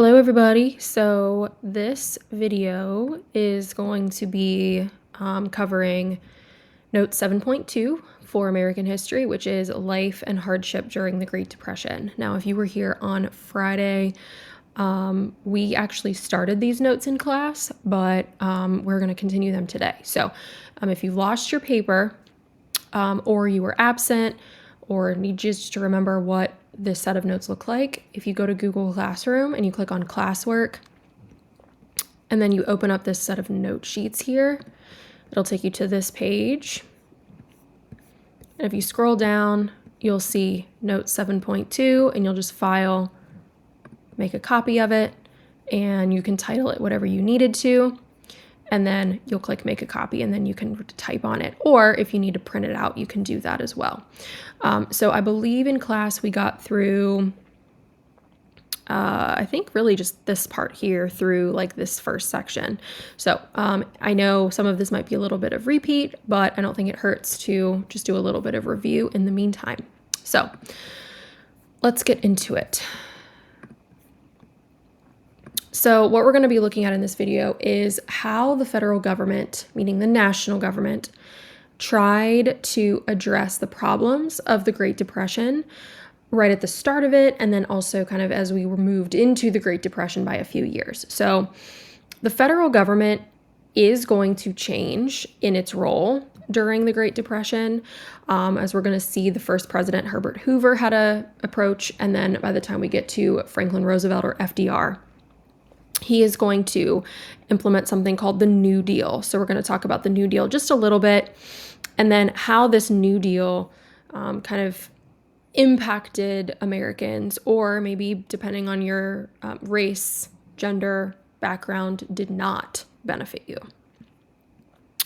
Hello everybody. So this video is going to be covering note 7.2 for American history, which is life and hardship during the Great Depression. Now, if you were here on Friday, we actually started these notes in class, but we're going to continue them today. So if you've lost your paper or you were absent or need just to remember what this set of notes look like, if you go to Google Classroom and you click on classwork, and then you open up this set of note sheets here, it'll take you to this page. And if you scroll down, you'll see note 7.2, and you'll just file, make a copy of it, and you can title it whatever you needed to. And then you'll click make a copy, and then you can type on it. Or if you need to print it out, you can do that as well. So I believe in class we got through, I think really just this part here through like this first section. So I know some of this might be a little bit of repeat, but I don't think it hurts to just do a little bit of review in the meantime. So let's get into it. So what we're going to be looking at in this video is how the federal government, meaning the national government, tried to address the problems of the Great Depression right at the start of it, and then also kind of as we were moved into the Great Depression by a few years. So the federal government is going to change in its role during the Great Depression. As we're going to see, the first president, Herbert Hoover, had a approach, and then by the time we get to Franklin Roosevelt or FDR, he is going to implement something called the New Deal. So we're going to talk about the New Deal just a little bit, and then how this New Deal kind of impacted Americans, or maybe depending on your race, gender, background, did not benefit you.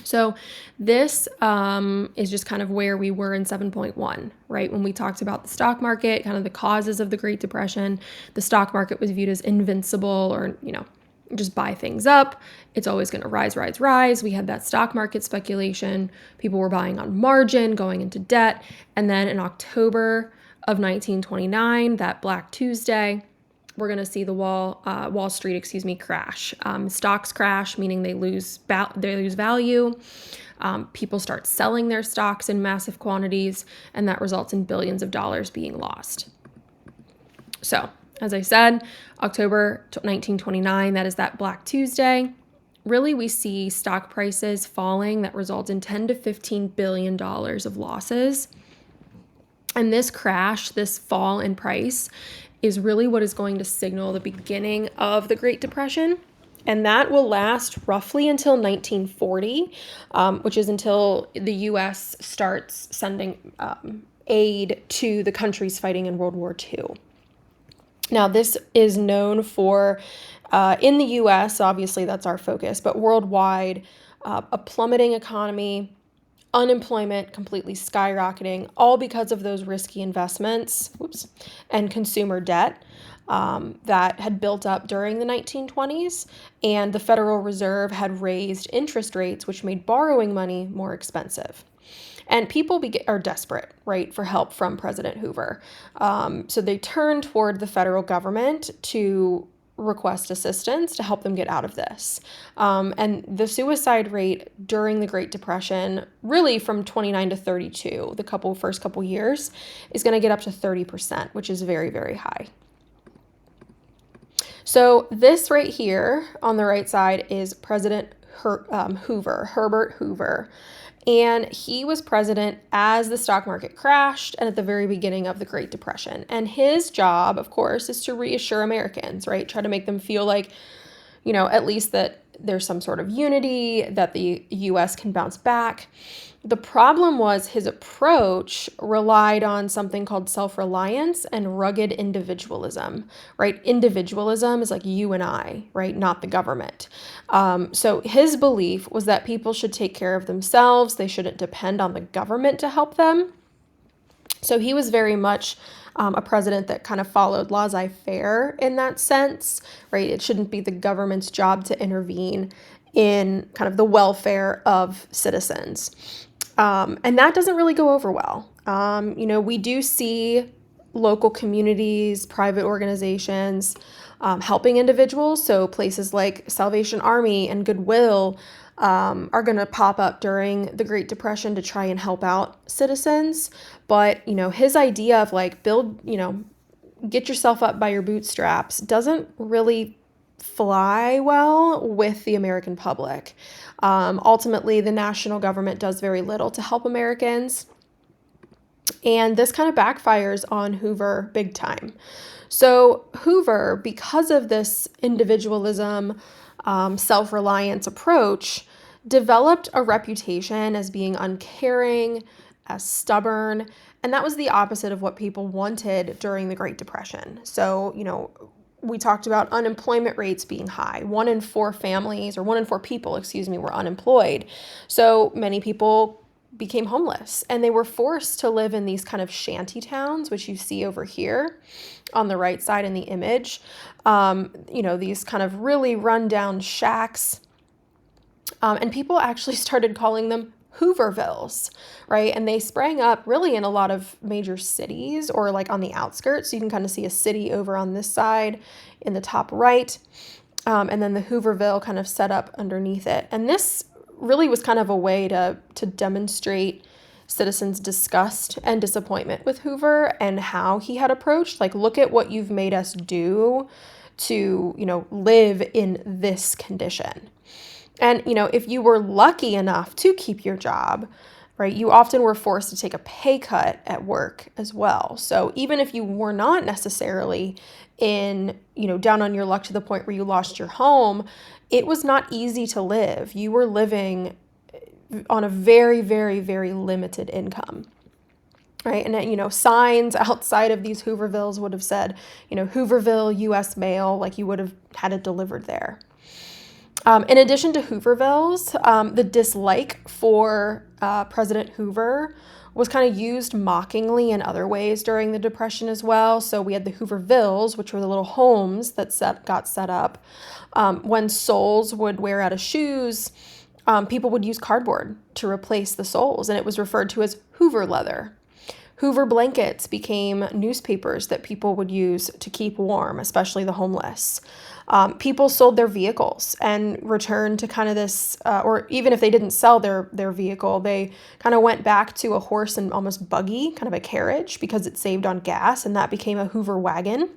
So this is just kind of where we were in 7.1, right? When we talked about the stock market, kind of the causes of the Great Depression, the stock market was viewed as invincible, or, just buy things up. It's always going to rise, rise, rise. We had that stock market speculation. People were buying on margin, going into debt. And then in October of 1929, that Black Tuesday, we're going to see the Wall Street, crash. Stocks crash, meaning they lose value. People start selling their stocks in massive quantities, and that results in billions of dollars being lost. So, as I said, October 1929, that is that Black Tuesday. Really, we see stock prices falling that result in $10 to $15 billion of losses. And this crash, this fall in price, is really what is going to signal the beginning of the Great Depression. And that will last roughly until 1940, which is until the U.S. starts sending aid to the countries fighting in World War II. Now, this is known for, in the U.S., obviously that's our focus, but worldwide, a plummeting economy, unemployment completely skyrocketing, all because of those risky investments, and consumer debt that had built up during the 1920s. And the Federal Reserve had raised interest rates, which made borrowing money more expensive. And people are desperate, right, for help from President Hoover. So they turn toward the federal government to request assistance to help them get out of this. And the suicide rate during the Great Depression, really from 29 to 32, the first couple years, is going to get up to 30%, which is very, very high. So this right here on the right side is President Hoover, Herbert Hoover. And he was president as the stock market crashed and at the very beginning of the Great Depression. And his job, of course, is to reassure Americans, right? Try to make them feel like, at least that there's some sort of unity, that the U.S. can bounce back. The problem was his approach relied on something called self-reliance and rugged individualism, right? Individualism is like you and I, right? Not the government. So his belief was that people should take care of themselves. They shouldn't depend on the government to help them. So he was very much a president that kind of followed laissez-faire in that sense, right? It shouldn't be the government's job to intervene in kind of the welfare of citizens. And that doesn't really go over well. We do see local communities, private organizations, helping individuals. So places like Salvation Army and Goodwill are going to pop up during the Great Depression to try and help out citizens. But, his idea of like get yourself up by your bootstraps doesn't really fly well with the American public. Ultimately, the national government does very little to help Americans. And this kind of backfires on Hoover big time. So Hoover, because of this individualism, self-reliance approach, developed a reputation as being uncaring, as stubborn, and that was the opposite of what people wanted during the Great Depression. So, we talked about unemployment rates being high. 1 in 4 families, or 1 in 4 people, were unemployed. So many people became homeless, and they were forced to live in these kind of shanty towns, which you see over here on the right side in the image. These kind of really rundown shacks. And people actually started calling them Hoovervilles, right? And they sprang up really in a lot of major cities or like on the outskirts. So you can kind of see a city over on this side in the top right. And then the Hooverville kind of set up underneath it. And this really was kind of a way to demonstrate citizens' disgust and disappointment with Hoover and how he had approached, like, look at what you've made us do to, live in this condition. And, if you were lucky enough to keep your job, right, you often were forced to take a pay cut at work as well. So even if you were not necessarily in, down on your luck to the point where you lost your home, it was not easy to live. You were living on a very, very, very limited income. Right. And, signs outside of these Hoovervilles would have said, Hooverville, U.S. mail, like you would have had it delivered there. In addition to Hoovervilles, the dislike for President Hoover was kind of used mockingly in other ways during the Depression as well. So we had the Hoovervilles, which were the little homes that got set up. When soles would wear out of shoes, people would use cardboard to replace the soles, and it was referred to as Hoover leather. Hoover blankets became newspapers that people would use to keep warm, especially the homeless. People sold their vehicles and returned to kind of this, or even if they didn't sell their vehicle, they kind of went back to a horse and almost buggy, kind of a carriage, because it saved on gas, and that became a Hoover wagon.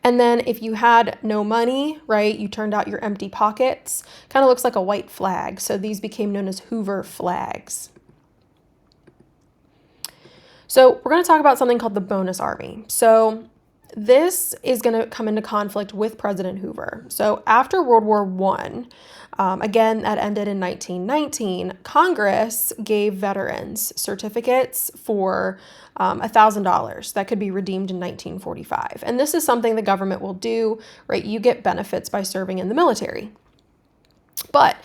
And then if you had no money, right, you turned out your empty pockets. Kind of looks like a white flag. So these became known as Hoover flags. So we're going to talk about something called the bonus army. So this is going to come into conflict with President Hoover. So after World War I, again, that ended in 1919, Congress gave veterans certificates for $1,000 that could be redeemed in 1945. And this is something the government will do, right? You get benefits by serving in the military. But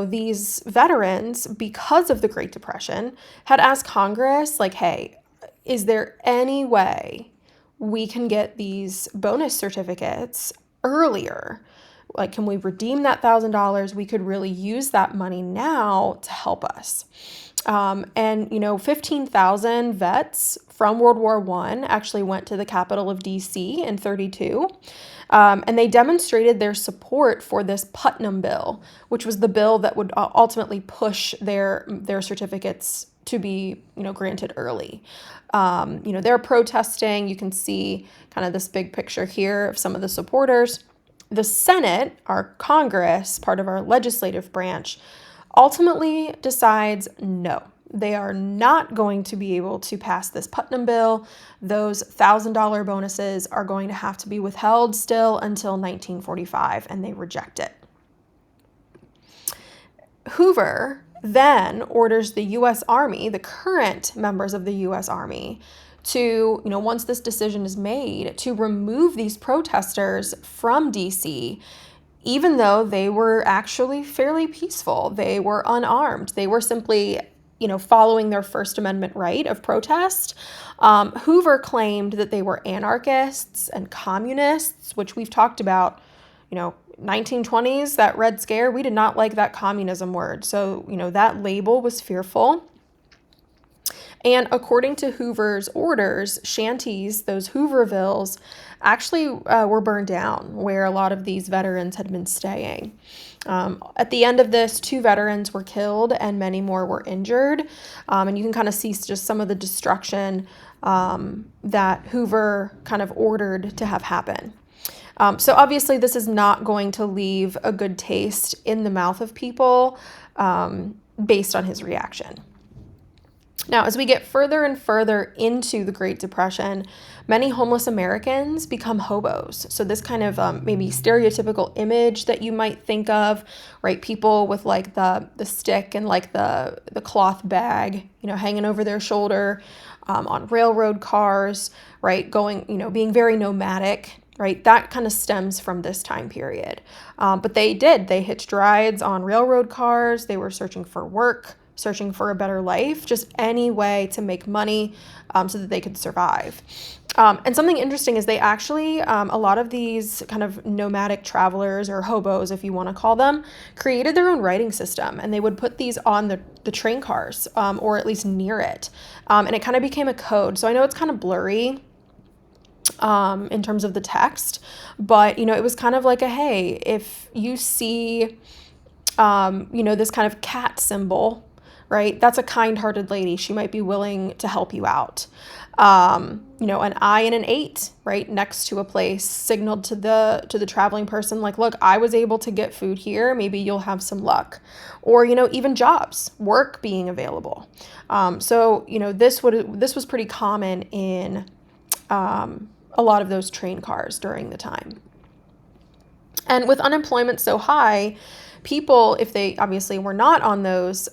these veterans, because of the Great Depression, had asked Congress, like, hey, is there any way we can get these bonus certificates earlier? Like, can we redeem that $1,000? We could really use that money now to help us. 15,000 vets from World War I actually went to the capital of D.C. in 1932. And they demonstrated their support for this Putnam bill, which was the bill that would ultimately push their certificates to be, granted early. They're protesting. You can see kind of this big picture here of some of the supporters. The Senate, our Congress, part of our legislative branch, ultimately decides no. They are not going to be able to pass this Putnam bill. Those $1,000 bonuses are going to have to be withheld still until 1945, and they reject it. Hoover then orders the U.S. Army, the current members of the U.S. Army, to, once this decision is made, to remove these protesters from D.C., even though they were actually fairly peaceful. They were unarmed. They were simply following their First Amendment right of protest. Hoover claimed that they were anarchists and communists, which we've talked about, 1920s, that Red Scare. We did not like that communism word. So, that label was fearful. And according to Hoover's orders, shanties, those Hoovervilles, actually were burned down where a lot of these veterans had been staying. At the end of this, 2 veterans were killed and many more were injured. And you can kind of see just some of the destruction that Hoover kind of ordered to have happen. So obviously this is not going to leave a good taste in the mouth of people based on his reaction. Now, as we get further and further into the Great Depression, many homeless Americans become hobos. So this kind of maybe stereotypical image that you might think of, right? People with like the stick and like the cloth bag, hanging over their shoulder, on railroad cars, right? Going, being very nomadic, right? That kind of stems from this time period. But they hitched rides on railroad cars. They were searching for work, searching for a better life, just any way to make money so that they could survive. And something interesting is they actually, a lot of these kind of nomadic travelers or hobos, if you want to call them, created their own writing system, and they would put these on the train cars or at least near it. And it kind of became a code. So I know it's kind of blurry in terms of the text, but, it was kind of like hey, if you see, this kind of cat symbol, right? That's a kind-hearted lady. She might be willing to help you out. An I and an 8, right, next to a place signaled to the traveling person, like, look, I was able to get food here. Maybe you'll have some luck. Or, even jobs, work being available. So, this was pretty common in a lot of those train cars during the time. And with unemployment so high, people, if they obviously were not on those,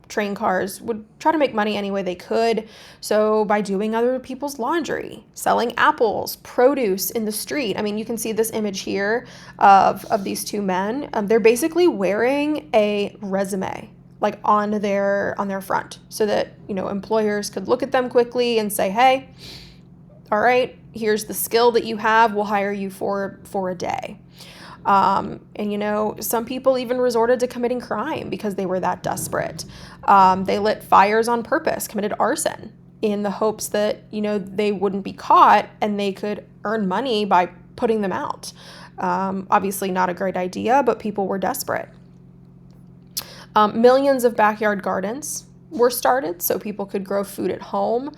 train cars, would try to make money any way they could. So by doing other people's laundry, selling apples, produce in the street. I mean, you can see this image here of these 2 men. They're basically wearing a resume, like on their front, so that, employers could look at them quickly and say, hey, all right, here's the skill that you have. We'll hire you for a day. And, some people even resorted to committing crime because they were that desperate. They lit fires on purpose, committed arson in the hopes that, they wouldn't be caught and they could earn money by putting them out. Obviously not a great idea, but people were desperate. Millions of backyard gardens were started so people could grow food at home.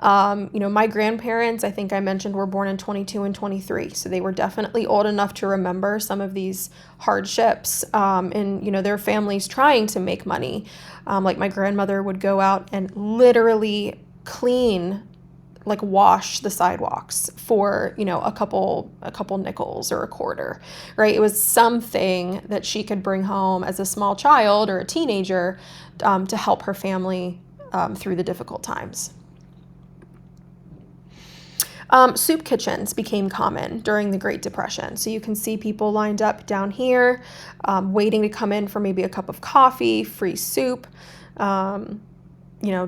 My grandparents, I think I mentioned, were born in 22 and 23. So they were definitely old enough to remember some of these hardships and, their families trying to make money. Like my grandmother would go out and literally wash the sidewalks for, a couple nickels or a quarter, right? It was something that she could bring home as a small child or a teenager to help her family through the difficult times. Soup kitchens became common during the Great Depression. So you can see people lined up down here, waiting to come in for maybe a cup of coffee, free soup,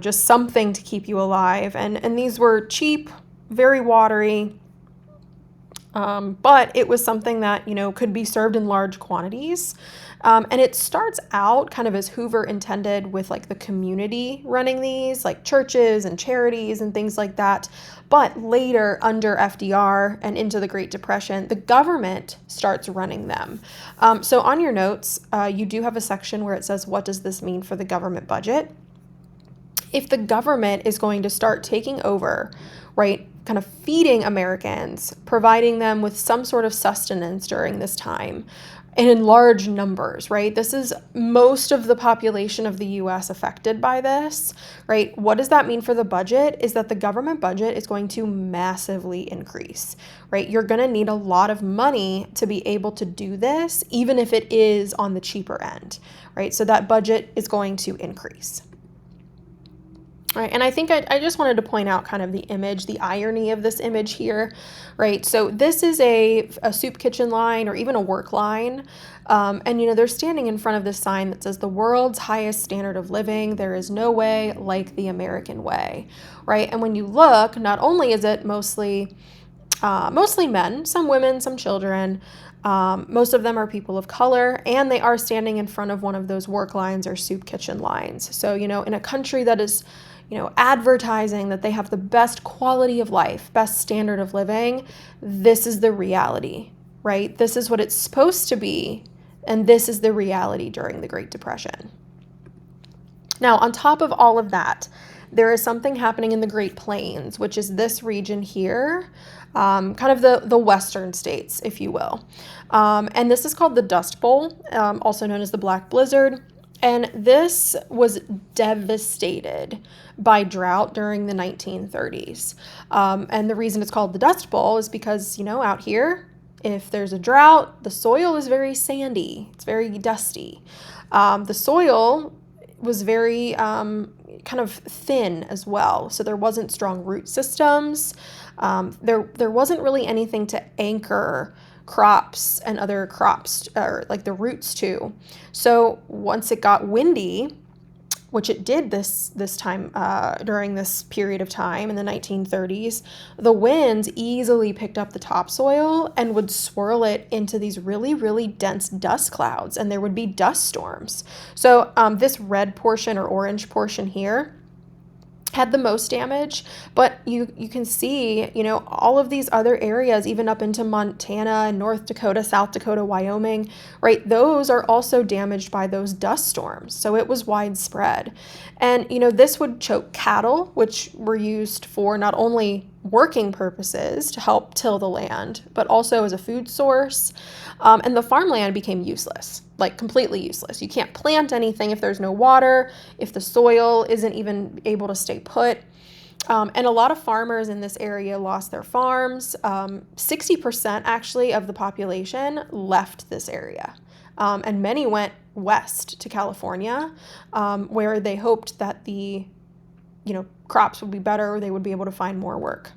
just something to keep you alive. And these were cheap, very watery, but it was something that, could be served in large quantities. And it starts out kind of as Hoover intended, with like the community running these, like churches and charities and things like that. But later, under FDR and into the Great Depression, the government starts running them. So on your notes, you do have a section where it says, what does this mean for the government budget? If the government is going to start taking over, right, kind of feeding Americans, providing them with some sort of sustenance during this time, and in large numbers, right? This is most of the population of the US affected by this, right? What does that mean for the budget? Is that the government budget is going to massively increase, right? You're going to need a lot of money to be able to do this, even if it is on the cheaper end, right? So that budget is going to increase. Right, and I think I just wanted to point out kind of the image, the irony of this image here, right? So this is a soup kitchen line or even a work line. And, they're standing in front of this sign that says the world's highest standard of living. There is no way like the American way, right? And when you look, not only is it mostly mostly men, some women, some children. Most of them are people of color, and they are standing in front of one of those work lines or soup kitchen lines. So, in a country that is, advertising that they have the best quality of life, best standard of living, this is the reality, right? This is what it's supposed to be, and this is the reality during the Great Depression. Now, on top of all of that, there is something happening in the Great Plains, which is this region here, kind of the western states, if you will. And this is called the Dust Bowl, also known as the Black Blizzard. And this was devastated by drought during the 1930s. And the reason it's called the Dust Bowl is because, out here, if there's a drought, the soil is very sandy. It's very dusty. The soil was very kind of thin as well. So there wasn't strong root systems. There wasn't really anything to anchor crops and other crops, or like the roots to. So once it got windy, which it did this time during this period of time in the 1930s, the winds easily picked up the topsoil and would swirl it into these really, really dense dust clouds, and there would be dust storms. So this red portion or orange portion here had the most damage, but you can see, all of these other areas, even up into Montana and North Dakota, South Dakota, Wyoming, right? Those are also damaged by those dust storms. So it was widespread. And, this would choke cattle, which were used for not only working purposes to help till the land, but also as a food source. And the farmland became useless, like completely useless. You can't plant anything if there's no water, if the soil isn't even able to stay put. And a lot of farmers in this area lost their farms. 60% actually of the population left this area. And many went west to California, where they hoped that the crops would be better, or they would be able to find more work.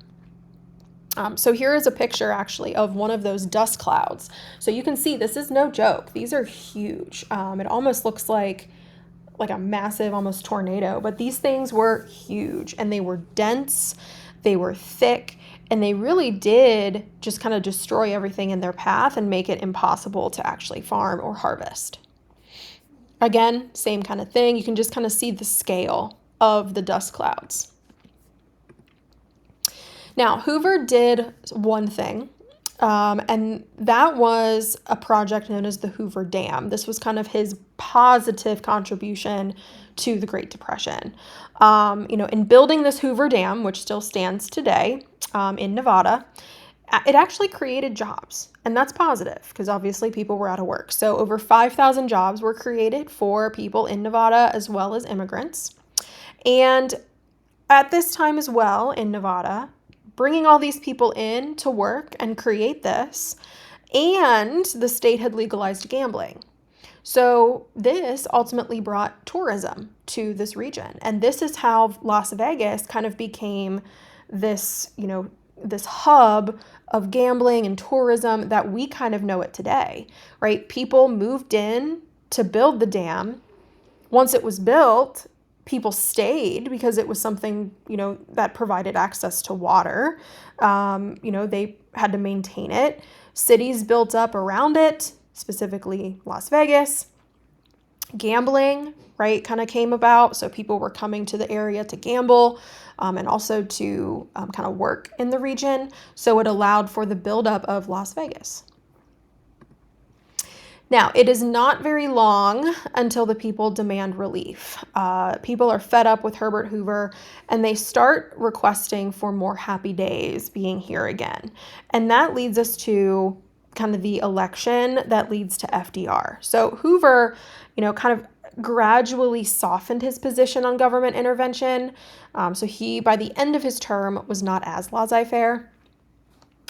So here is a picture actually of one of those dust clouds. So you can see this is no joke. These are huge. It almost looks like a massive, almost tornado, but these things were huge, and they were dense, they were thick, and they really did just kind of destroy everything in their path and make it impossible to actually farm or harvest. Again, same kind of thing. You can just kind of see the scale of the dust clouds. Now, Hoover did one thing, and that was a project known as the Hoover Dam. This was kind of his positive contribution to the Great Depression. In building this Hoover Dam, which still stands today in Nevada, it actually created jobs, and that's positive because obviously people were out of work. So over 5,000 jobs were created for people in Nevada as well as immigrants. And at this time as well in Nevada, bringing all these people in to work and create this, and the state had legalized gambling. So this ultimately brought tourism to this region. And this is how Las Vegas kind of became this, this hub of gambling and tourism that we kind of know it today, right? People moved in to build the dam. Once it was built, people stayed because it was something, that provided access to water. They had to maintain it. Cities built up around it, specifically Las Vegas. Gambling, right, kind of came about. So people were coming to the area to gamble and also to kind of work in the region. So it allowed for the buildup of Las Vegas. Now, it is not very long until the people demand relief. People are fed up with Herbert Hoover, and they start requesting for more happy days being here again. And that leads us to kind of the election that leads to FDR. So Hoover, kind of gradually softened his position on government intervention. So he, by the end of his term, was not as laissez-faire.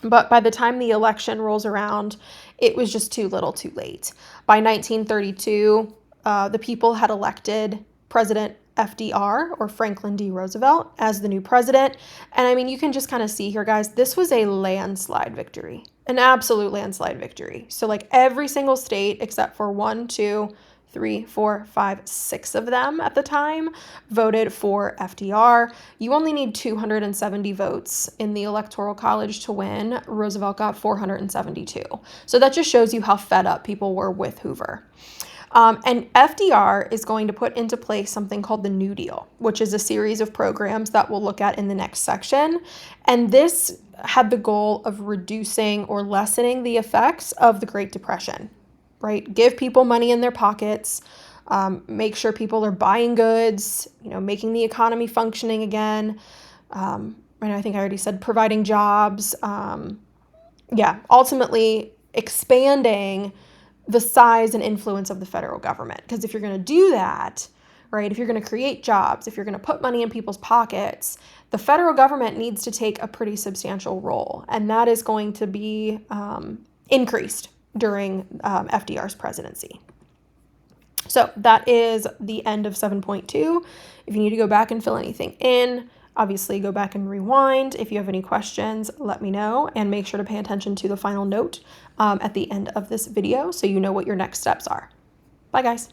But by the time the election rolls around, it was just too little too late. By 1932, the people had elected President FDR, or Franklin D. Roosevelt, as the new president. And you can just kind of see here, guys, this was a landslide victory, an absolute landslide victory. So every single state except for 1, 2, 3, 4, 5, 6 of them at the time voted for FDR. You only need 270 votes in the Electoral College to win. Roosevelt got 472. So that just shows you how fed up people were with Hoover. And FDR is going to put into place something called the New Deal, which is a series of programs that we'll look at in the next section. And this had the goal of reducing or lessening the effects of the Great Depression, right? Give people money in their pockets, make sure people are buying goods, making the economy functioning again. And I think I already said providing jobs. Ultimately expanding the size and influence of the federal government. Because if you're going to do that, right, if you're going to create jobs, if you're going to put money in people's pockets, the federal government needs to take a pretty substantial role. And that is going to be increased during FDR's presidency. So that is the end of 7.2. If you need to go back and fill anything in, obviously go back and rewind. If you have any questions, let me know, and make sure to pay attention to the final note at the end of this video so you know what your next steps are. Bye, guys.